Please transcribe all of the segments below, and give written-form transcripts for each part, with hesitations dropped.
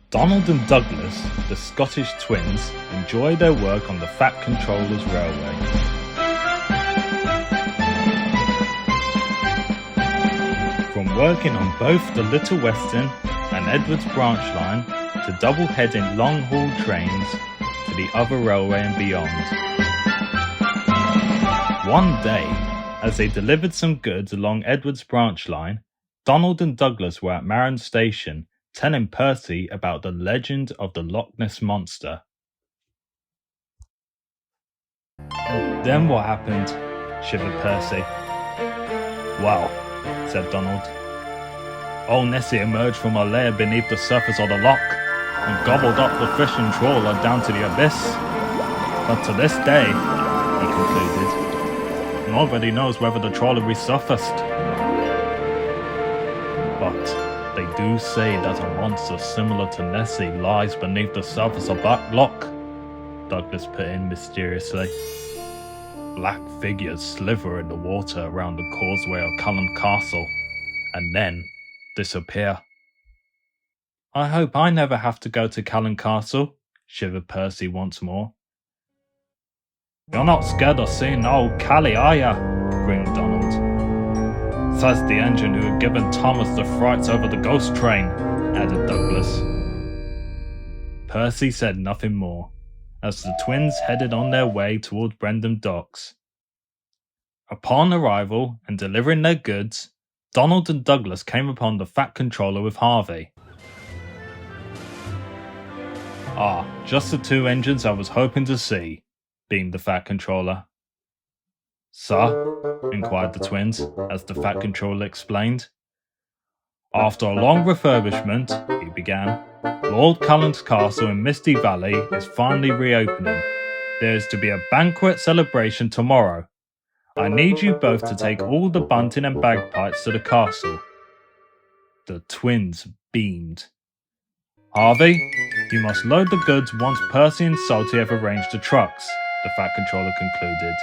Donald and Douglas, the Scottish twins, enjoy their work on the Fat Controller's Railway. From working on both the Little Western and Edwards branch line to double-heading long-haul trains to the other railway and beyond. One day, as they delivered some goods along Edwards branch line, Donald and Douglas were at Maron Station telling Percy about the legend of the Loch Ness Monster. Then what happened? Shivered Percy. Well, said Donald. Old Nessie emerged from her lair beneath the surface of the loch and gobbled up the fishing trawler down to the abyss. But to this day, he concluded, nobody knows whether the trawler resurfaced. But they do say that a monster similar to Nessie lies beneath the surface of that loch, Douglas put in mysteriously. Black figures sliver in the water around the causeway of Cullen Castle, and then disappear. I hope I never have to go to Cullen Castle, shivered Percy once more. You're not scared of seeing old Callie, are ya? Grinned Donald. Says the engine who had given Thomas the frights over the ghost train, added Douglas. Percy said nothing more, as the twins headed on their way toward Brendam Docks. Upon arrival and delivering their goods, Donald and Douglas came upon the Fat Controller with Harvey. Ah, just the two engines I was hoping to see, beamed the Fat Controller. Sir? Inquired the twins, as the Fat Controller explained. After a long refurbishment, he began, Lord Cullen's castle in Misty Valley is finally reopening. There is to be a banquet celebration tomorrow. I need you both to take all the bunting and bagpipes to the castle. The twins beamed. Harvey, you must load the goods once Percy and Salty have arranged the trucks, the Fat Controller concluded,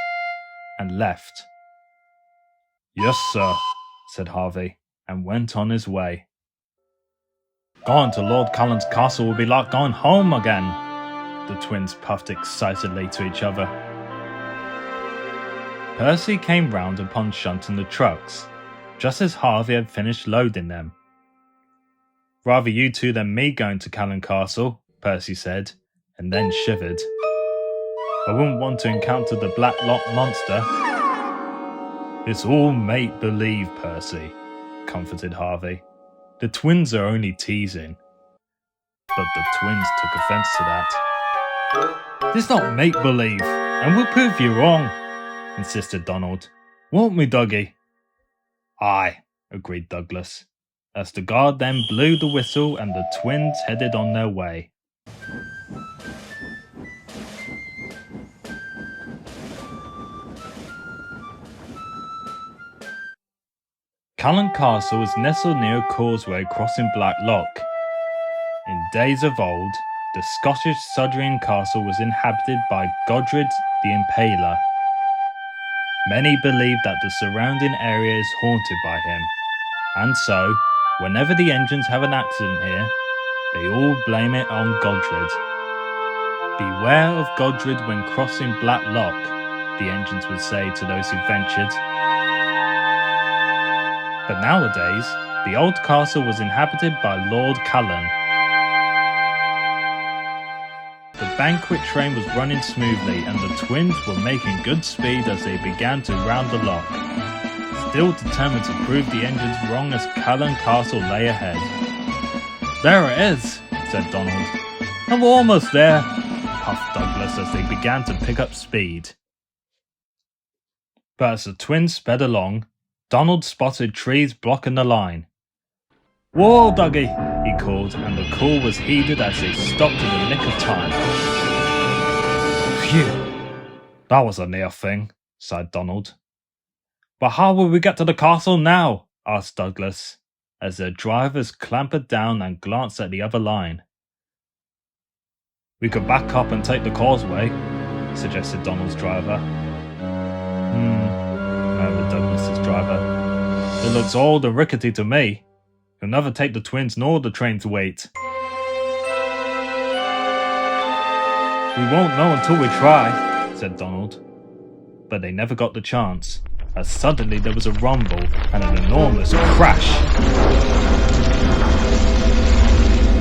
and left. Yes, sir, said Harvey, and went on his way. Going to Lord Cullen's castle will be like going home again, the twins puffed excitedly to each other. Percy came round upon shunting the trucks, just as Harvey had finished loading them. Rather you two than me going to Cullen Castle, Percy said, and then shivered. I wouldn't want to encounter the Black Loch monster. It's all make-believe, Percy, comforted Harvey. The twins are only teasing. But the twins took offence to that. It's not make-believe, and we'll prove you wrong, insisted Donald. Won't we, Dougie? Aye, agreed Douglas, as the guard then blew the whistle and the twins headed on their way. Cullen Castle is nestled near a causeway crossing Black Loch. In days of old, the Scottish Sudrian castle was inhabited by Godred the Impaler. Many believe that the surrounding area is haunted by him, and so, whenever the engines have an accident here, they all blame it on Godred. Beware of Godred when crossing Black Loch, the engines would say to those who ventured. But nowadays, the old castle was inhabited by Lord Cullen. The banquet train was running smoothly and the twins were making good speed as they began to round the loch, still determined to prove the engines wrong as Cullen Castle lay ahead. There it is, said Donald. And we're almost there, puffed Douglas as they began to pick up speed. But as the twins sped along, Donald spotted trees blocking the line. Whoa, Dougie, he called, and the call was heeded as they stopped in the nick of time. Phew, that was a near thing, sighed Donald. But how will we get to the castle now? Asked Douglas, as their drivers clambered down and glanced at the other line. We could back up and take the causeway, suggested Donald's driver. Murmured Douglas's driver. It looks old and rickety to me. You'll never take the twins nor the train to wait. We won't know until we try, said Donald. But they never got the chance, as suddenly there was a rumble and an enormous crash.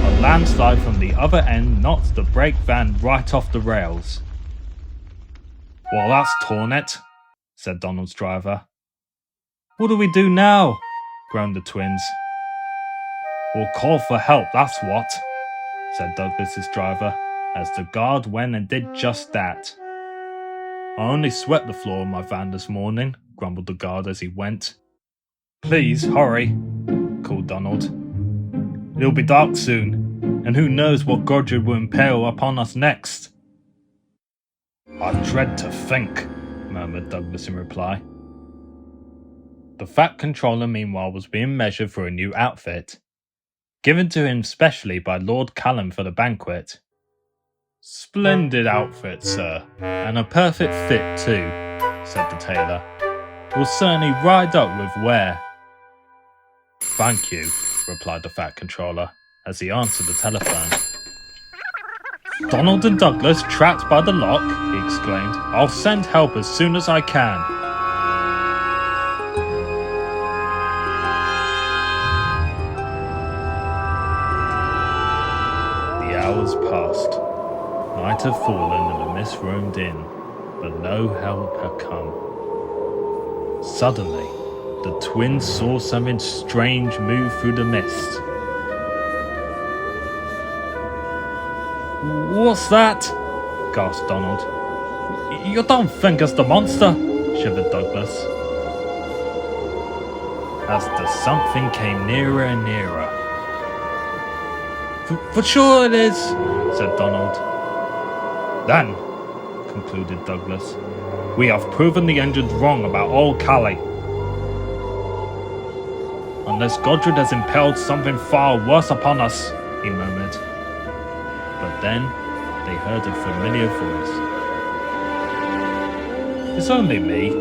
A landslide from the other end knocked the brake van right off the rails. Well, that's torn it, said Donald's driver. What do we do now? Groaned the twins. We'll call for help, that's what, said Douglas's driver, as the guard went and did just that. I only swept the floor of my van this morning, grumbled the guard as he went. Please, hurry, called Donald. It'll be dark soon, and who knows what Godred will impale upon us next. I dread to think, murmured Douglas in reply. The Fat Controller meanwhile was being measured for a new outfit, given to him specially by Lord Callum for the banquet. Splendid outfit, sir, and a perfect fit too, said the tailor. Will certainly ride up with wear. Thank you, replied the Fat Controller, as he answered the telephone. Donald and Douglas trapped by the lock, he exclaimed. I'll send help as soon as I can. The hours passed. Night had fallen and the mist roamed in, but no help had come. Suddenly, the twins saw something strange move through the mist. What's that? Gasped Donald. You don't think it's the monster? Shivered Douglas. As the something came nearer and nearer. For sure it is, said Donald. Then, concluded Douglas, we have proven the engines wrong about old Callie. Unless Godred has impelled something far worse upon us, he murmured. But then they heard a familiar voice. It's only me,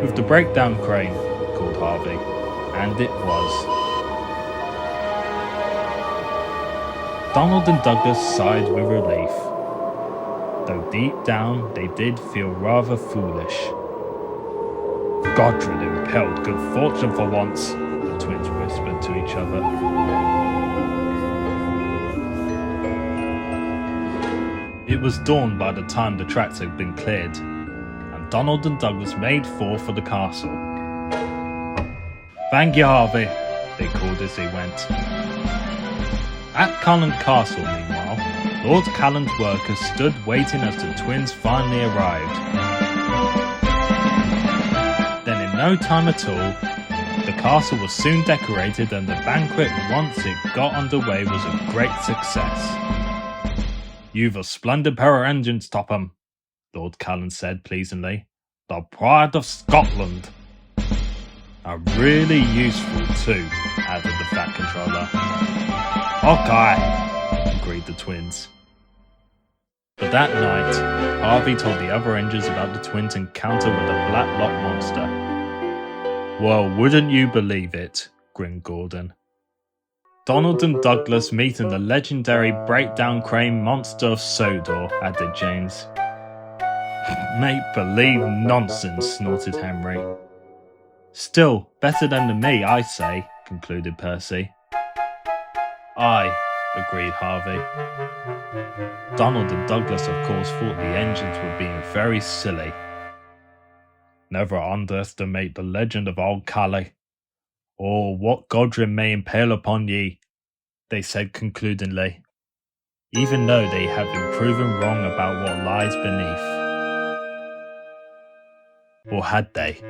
with the breakdown crane, called Harvey, and it was. Donald and Douglas sighed with relief, though deep down they did feel rather foolish. Godred impelled good fortune for once, the twins whispered to each other. It was dawn by the time the tracks had been cleared, and Donald and Douglas made for the castle. Thank you, Harvey, they called as they went. At Cullen Castle, meanwhile, Lord Callan's workers stood waiting as the twins finally arrived. Then in no time at all, the castle was soon decorated and the banquet, once it got underway, was a great success. You've a splendid pair of engines, Topham, Lord Callan said pleasingly. The pride of Scotland. And really useful too, added the Fat Controller. Okay, agreed the twins. But that night, Harvey told the other engines about the twins' encounter with the Black Loch monster. Well, wouldn't you believe it, grinned Gordon. Donald and Douglas meeting the legendary breakdown crane monster of Sodor, added James. Make-believe nonsense, snorted Henry. Still, better than the me, I say, concluded Percy. Aye, agreed Harvey. Donald and Douglas of course thought the engines were being very silly. Never underestimate the legend of old Callie, or what Godred may impale upon ye, they said concludingly, even though they have been proven wrong about what lies beneath. Or had they?